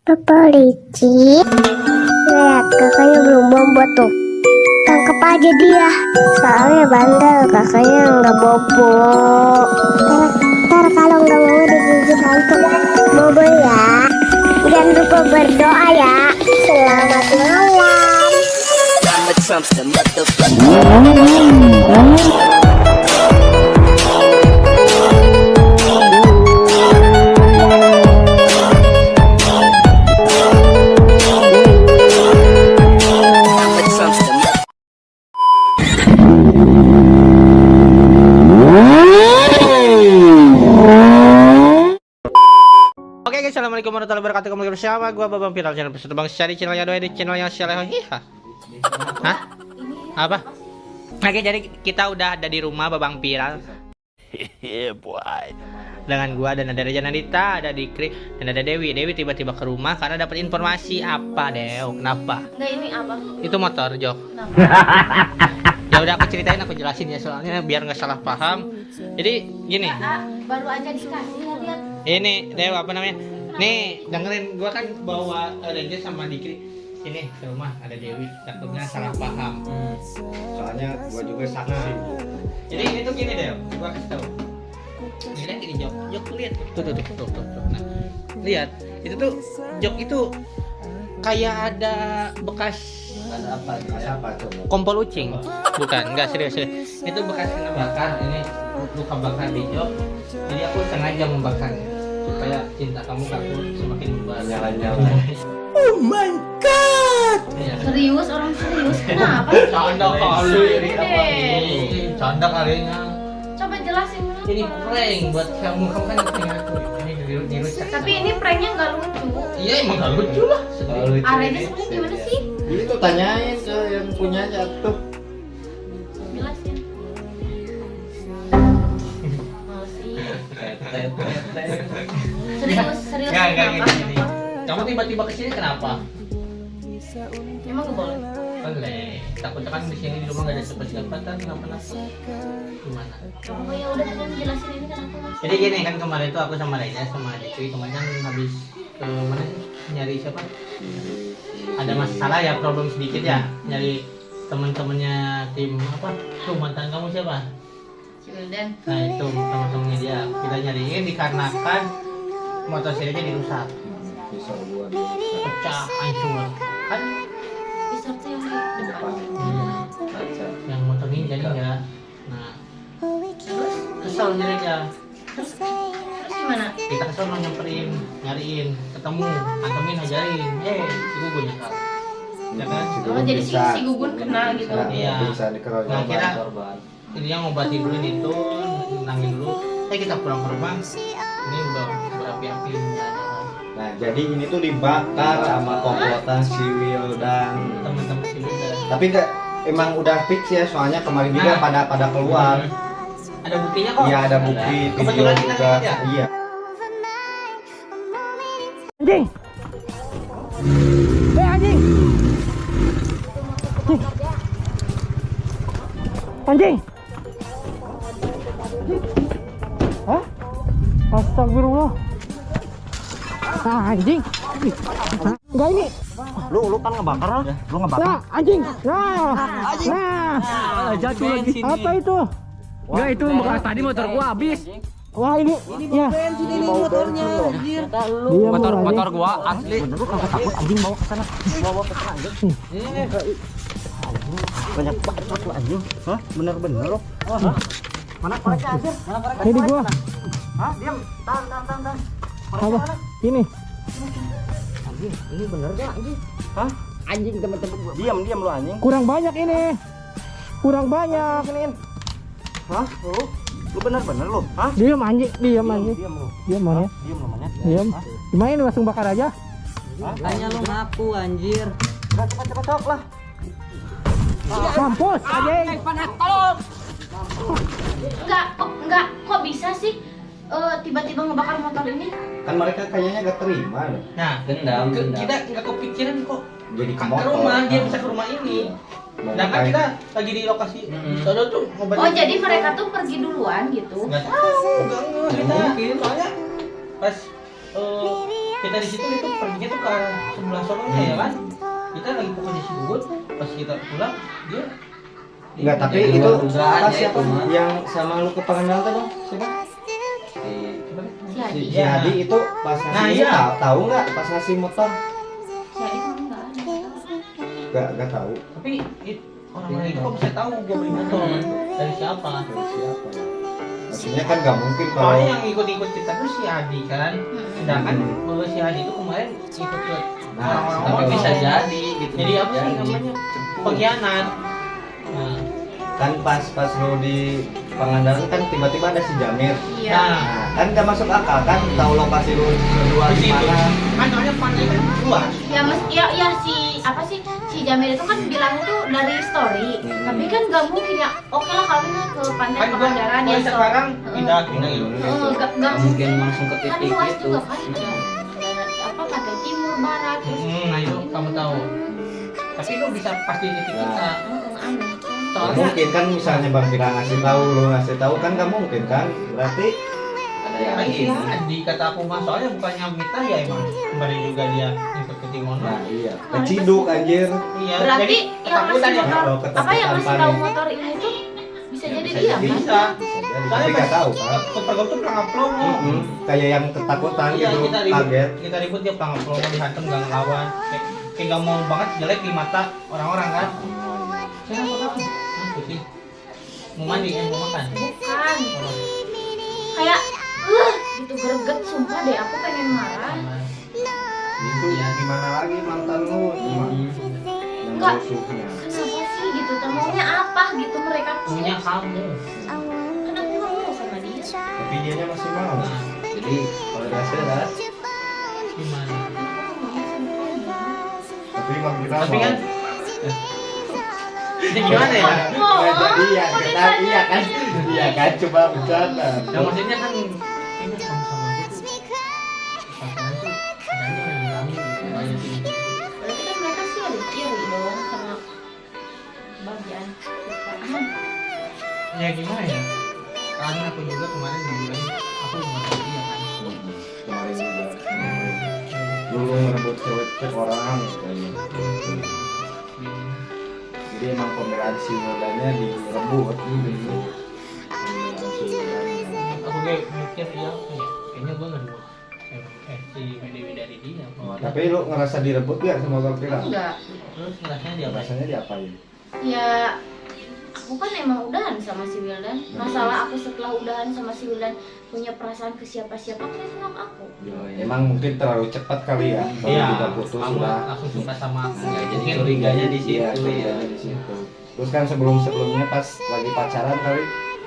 Papa licik. Lihat kakaknya belum bobo tuh. Tangkap aja dia. Soalnya bandel kakaknya nggak bobo. Ntar kalau nggak mau digigit hantu bobo ya. Jangan lupa berdoa ya. Selamat malam. Oke guys, assalamualaikum warahmatullahi wabarakatuh. Kembali bersama gua Babang Viral, channel peserta bangsa di channelnya Doi, di channelnya Syalehohiha. Hah? Apa? Oke, jadi kita udah ada di rumah Babang Viral. Boy. Dengan gua dan ada Reja Nandita, ada Dikri dan ada Dewi. Dewi tiba-tiba ke rumah karena dapat informasi apa, Dew? Kenapa? Enggak, ini apa? Itu motor, Jok. Ya udah aku ceritain, aku jelasin ya soalnya biar nggak salah paham. Jadi gini. Baru aja dikasih lihat. Ini Dew apa namanya? Nih dengerin, gua kan bawa Reja sama Dikri ini ke rumah, ada Dewi, takutnya salah paham. Soalnya gua juga sana. Jadi ini tuh gini Dew, gua kasih tahu. Lihat ini Jok, Jok lihat tuh. Nah, lihat itu tuh Jok itu kayak ada bekas apa coba? kompor ucing. Bukan, enggak serius. Itu bekas kena bakar, ini luka bakar di Jok. Jadi aku sengaja membakarnya supaya cinta kamu ke aku semakin Nyala-nyala. Oh my god. Serius, orang serius. Kenapa? Canda kali. Canda kalinya. Coba jelasin kenapa. Ini prank buat kamu kan prank aku. Ini dirusak. Tapi ini pranknya nggak lucu. Iya emang gak lucu lah. Arenya sebenarnya gimana sih? Itu tanyain ke yang punyanya tuh. Jelasin. Males sih. Serius Enggak kenapa? gini. Kamu tiba-tiba kesini kenapa? Emang gak boleh? Boleh. Takutnya kan di sini di rumah gak ada sepet-sepetan, kenapa? Gimana? Pokoknya udah kan jelasin ini kenapa mas? Jadi gini kan kemarin tuh aku sama Reza sama Dikri kemarin kan habis ke mana sih? Nyari siapa? Ada masalah ya, problem sedikit ya, nyari teman-temannya tim apa? Tuh mantan kamu siapa? Wildan. Nah itu teman-temannya dia. Kita nyariin dikarenakan motor serinya dirusak, Pisau gua pecah, hancur kan? Pisau tuh yang di depan. kaca. Yang motor ini jadi enggak. Nah Terus? kesel nyarinya. Terus gimana? Kita kesel nyamperin, nyariin, ketemu, antemin, ajarin. Si Gugun ya kak. Ya kan? Oh, jadi si Gugun kena gitu. Iya. Bisa dikeroyok Nah, kira korban. ini yang ngobatin dulu itu, nangin dulu. Kita pulang ke rumah. Ini udah berapi-api jalan-jalan. Nah, jadi ini tuh dibakar sama komplotan si Wildan. Teman-teman sini udah. Tapi enggak, emang udah fix ya, soalnya kemarin juga Nah. pada keluar. Ada buktinya kok. Iya, ada bukti video Kebetulan kita juga. lihat ya. Iya. Anjing. Anjing. Anjing. Hah? Astagfirullah. Anjing. Enggak ini. Lu kan ngebakar lah. Lu Nah, anjing. Nah. Jatuh lagi. Apa itu? Enggak, itu bekas tadi motor gua habis. Wah, ini. Ya. Motornya anjir. Dia Motor gua asli. Bener lu kagak takut anjing bawa ke sana. Bawa ke sana anjing. Banyak bacot lu anjing. Hah? Bener-bener lu. Mana koreknya anjir? Mana koreknya? Ini gua. Hah? Diam. Tahan. Apa? Ini. Anjing, ini bener gak anjing? Hah? Anjing temen-temen gua. Diam lu anjing. Kurang banyak ini. Kurang banyak ini. Hah? Lu bener-bener lu? Hah? Diam anjing, diam anjing. Diam lu. Diam mana? Diam lu monyet. Diam. Gimana ini langsung bakar aja? Hah? Tanya lu ngaku anjir. Udah cepat sok lah. Mampus anjing. Enggak, kok bisa sih tiba-tiba ngebakar motor ini? Kan mereka kayaknya gak terima loh. Nah, Dendam. kita nggak kepikiran kok Jadi ke motor. rumah, dia bisa ke rumah ini. Sedangkan kita lagi di lokasi soalnya tuh ngobatin. Oh, jadi mereka tuh pergi duluan gitu? Nggak tahu, nggak kita. Soalnya pas kita di situ itu perginya tuh ke arah sebelah sononya ya kan. Kita lagi pokoknya si Bubut, pas kita pulang dia Enggak, tapi Jadi itu dugaan apa ya siapa itu mah. yang sama lu ke Pangandaran tuh dong? Siapa? Si Adi. Si Adi itu pas Nah, ngasih iya. tahu nggak pas ngasih motor? Si Adi kan enggak ada. Nggak tahu. tapi orang-orang itu kok bisa tahu gua beli motor dari siapa? Dari siapa? Maksudnya kan nggak mungkin kalau Soalnya yang ikut-ikut kita tuh si Adi kan. Sedangkan bahwa si Adi itu kemarin ikut ke orang-orang Tapi motor. bisa jadi gitu. Jadi apa sih namanya? Pengkhianat. Nah, kan pas lu di Pangandaran kan tiba-tiba ada si Jamir. Iya. Nah, kan nggak masuk akal kan tahu lokasi lu berdua di di situ. mana. Kan soalnya pantai kan luas. Ya si apa sih si Jamil itu kan bilangnya tuh dari story, tapi kan gak mungkin ya. Oke lah kalau misalnya ke pantai Kan gua Pangandaran ya sekarang pindah gitu. Gak Mungkin mungkin langsung ke kan titik luas gitu. juga kan ada apa pantai timur barat terus Nah itu kamu tahu. Tapi lu bisa pasti titik kita. aneh kan. Nggak Soalnya mungkin kan misalnya Bang Pira ngasih tahu lu ngasih tahu kan nggak mungkin kan berarti Ada yang kan si lain. Adi kata aku mah soalnya bukannya Mita ya emang kemarin juga dia ikut ke Timon. nah iya keciduk anjir. Iya. Berarti jadi yang ketakutan ngasih ya. motor kalau apa yang ketakutan ngasih tahu panik. motor ini tuh bisa Ya, jadi bisa dia jadi. kan? Bisa. Jadi Soalnya tapi nggak tahu kan. ke pergaulan tuh pelangap promo. Kayak yang ketakutan Iya gitu kita ribut, kaget. kita ribut dia pelangap promo dihantam gak ngelawan. Kayak gak mau banget jelek di mata orang-orang kan. Saya apa kamu? Apa sih? Mau mandi kan mau makan. Bukan. Kayak gitu greget sumpah deh aku pengen marah. Itu ya gimana lagi mantan lu yang Enggak. musuhnya. Kenapa sih gitu? Maunya apa gitu mereka tuh? Punya kamu. Kan aku nggak mau sama dia. Tapi dianya masih mau. Jadi kalau dirasa dah Gimana? Tapi Bang Pira Tapi mau. kan ini gimana ya? Nggak jadi ya kita iya kan coba bercanda. Ya maksudnya kan ini sama-sama itu pasangan tuh adanya yang bilangin gitu aja sih. Berarti kan mereka sih ada iri dong sama bagian kita. Ya gimana ya? Karena aku juga kemarin dibilang aku nggak tahu dia kan. Kemarin juga dulu merebut cewek orang kayaknya. Jadi emang pembelaan si Wildanya direbut gitu. Pembelaan si Wildanya. Aku kayak mikir ya kayaknya gue nggak si Dewi dari dia. Tapi lu ngerasa direbut gak sama Bang Pira? Enggak. Terus ngerasanya dia apa? Rasanya diapain? Ya aku kan emang udahan sama si Wildan. Masalah aku setelah udahan sama si Wildan punya perasaan ke siapa-siapa kan itu hak aku. Emang mungkin terlalu cepat kali ya. Kalau Iya, udah putus kamu sudah. langsung suka sama aku. Ya, jadi Mungkin curiganya di situ Iya, ya. curiganya di situ. Terus kan sebelumnya pas lagi pacaran kali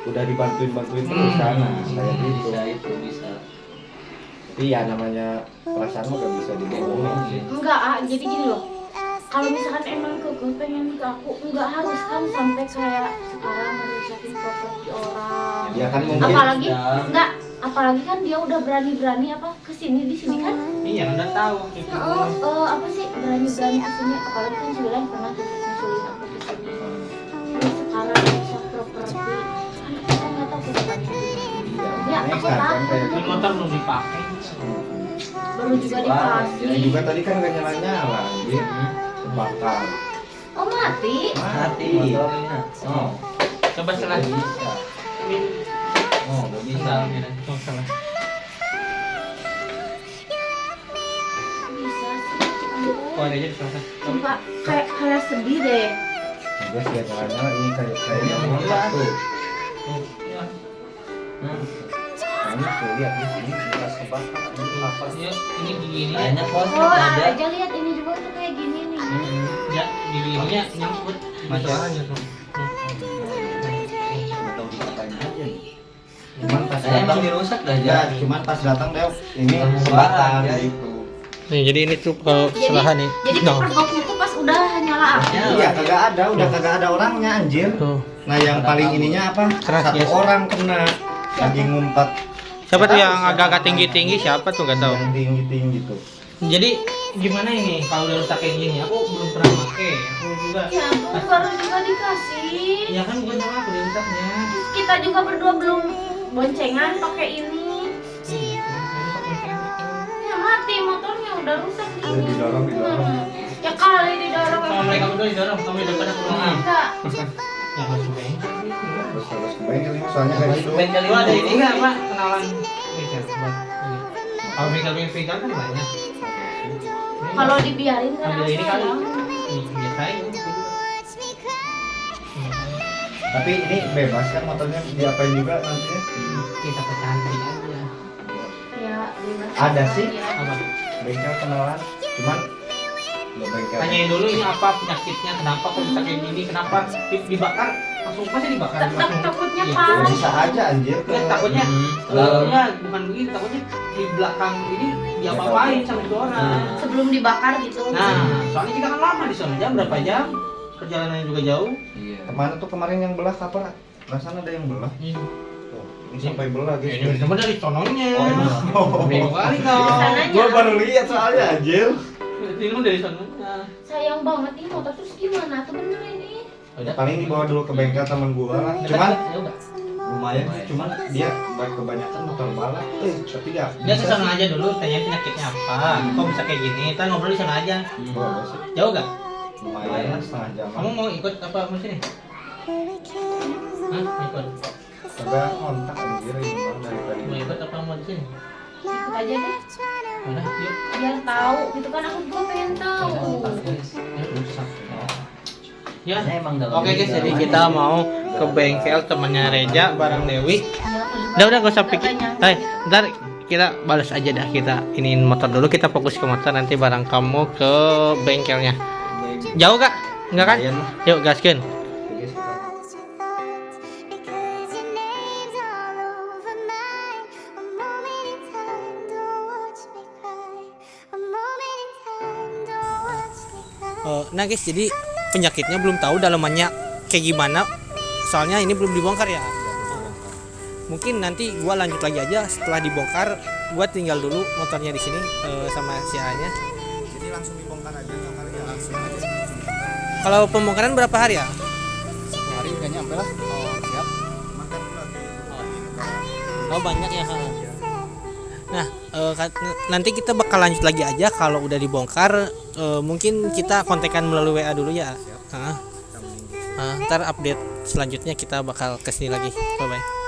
udah dibantuin terus kan, nah, kayak gitu. Bisa itu bisa. Tapi ya namanya perasaan mah gak bisa dibohongin sih. Enggak, jadi gini loh. Kalau misalkan emang kekeh pengen ke aku, enggak harus kan sampai kayak sekarang merusakin properti orang. Ya kan mungkin. Apalagi Ya. enggak, apalagi kan dia udah berani-berani apa kesini di sini kan? iya udah tahu gitu. Apa sih berani-berani kesini? Apalagi kan Wildan pernah tuh nyusulin aku kesini. Terus sekarang bisa properti, kan kita nggak tahu kedepannya. Ya, aku nekat kan takut. kayak Ini gitu. motor belum dipakai. Baru juga Ya dikasih. juga tadi kan gak nyala-nyala anjir. Bakal. Oh mati? Mati motornya. Oh, Coba setelah bisa. Oh, gak bisa. Oh, salah. Bisa sih. Oh, ada aja di sana. Sumpah kayak sedih deh. Guys lihat nyala-nyala ini kayaknya Ini mau jelas. tuh. Oh, iya. Kayaknya tuh lihat di sini bekas kebakar ini apa sih? Iya, ini gigi ini. Kayaknya koslet Oh ada. aja lihat ini juga tuh kayak gini nih. Ya, gigi ininya nyangkut. Masa? Suaranya tuh. Atau dikatain aja nih. Cuman pas Saya emang datang dirusak dah ya, jadi. cuman pas datang deh ini Kamu kebakar bakar, ya. gitu. Nih, jadi ini tuh kalau kesalahan nih. Jadi kepergoknya tuh pas udah nyala api. Iya, kagak ada, udah kagak ada orangnya anjir. Tuh. Nah, yang paling ininya apa? Keras, Satu ya. orang kena lagi ngumpat. Siapa tuh yang agak-agak tinggi-tinggi? Siapa tuh gak tahu. Yang tinggi-tinggi tuh. Jadi gimana ini kalau udah rusak kayak gini? Aku belum pernah pakai. Aku juga. Ya ampun baru juga dikasih. Ya kan bukan sama aku dirusaknya. Terus kita juga berdua belum boncengan pakai ini. Iya, rusak kayak gini. Ya mati mati motornya udah rusak Ya, didorong. Ya kali didorong. Sama mereka berdua didorong, kamu di depan aku belakang. Enggak. Ya masuk bengkel. Terus ke bengkel ini soalnya kayak gitu. Bengkel Lu ada ini nggak Pak kenalan bengkel? Kalau bengkel kan banyak. Kalau dibiarin kan Ambil ini kali. sayang. Biasain. Tapi ini bebas kan motornya diapain juga nantinya? Kita pecantik aja. Ya, bebas. Ada sih. Ya. Apa? Bengkel kenalan, cuman nggak bengkel. Tanyain dulu ini apa penyakitnya, kenapa kok bisa kayak gini, kenapa dibakar, langsung pasti dibakar. langsung. Takutnya Iya. parah. Bisa aja anjir. Ya, takutnya, takutnya bukan begini, takutnya di belakang ini diapa-apain sama itu orang. Sebelum dibakar gitu. Nah, soalnya kita kan lama di sana, jam berapa jam? Perjalanannya juga jauh. Iya. Kemana tuh kemarin yang belah apa? Perasaan ada yang belah. Tuh, ini sampai belah guys. Ini cuma dari sononya. Oh, emang. Bingung kali kau. Sananya. Gua baru lihat soalnya anjir. Ini dari sononya. Sayang banget nih motor terus gimana tuh bener ini? Udah. Paling dibawa dulu ke bengkel temen gua lah. Cuman Ya udah. lumayan sih, cuman dia kebanyakan motor balap. Tapi ya. Dia ke sana aja dulu, tanya penyakitnya apa. Kok bisa kayak gini? Kita ngobrol di sana aja. Boleh sih. Jauh gak? Lumayan lah setengah jam. Kamu mau ikut apa mau sini? Hah? Ikut? Udah kontak anjir ini mah dari tadi. Mau ikut apa mau di sini? Ikut aja deh. Udah, yuk. Biar tahu gitu kan aku juga pengen tahu. Rusak. Ya. Saya emang dalam Oke guys, jadi kita mau ke bengkel temannya Reja bareng Dewi. Ya, aku juga Udah gak usah pikir. nyangka. Hai, ntar kita balas aja dah, kita iniin motor dulu, kita fokus ke motor, nanti bareng kamu ke bengkelnya. Jauh gak? Enggak kan? Lumayan lah. Yuk gaskin. Guys, Nah guys, jadi penyakitnya belum tahu dalamannya kayak gimana, soalnya ini belum dibongkar ya. Mungkin nanti gua lanjut lagi aja setelah dibongkar, gua tinggal dulu motornya di sini sama si A-nya. Jadi langsung dibongkar aja kali ya langsung aja. Kalau pembongkaran berapa hari ya? Hari kayaknya sampai lah. Oh, siap. Makan dulu lagi. Oh banyak ya. Nah nanti kita bakal lanjut lagi aja kalau udah dibongkar. Mungkin kita kontekan melalui WA dulu ya. Ntar update selanjutnya kita bakal kesini lagi. Bye bye.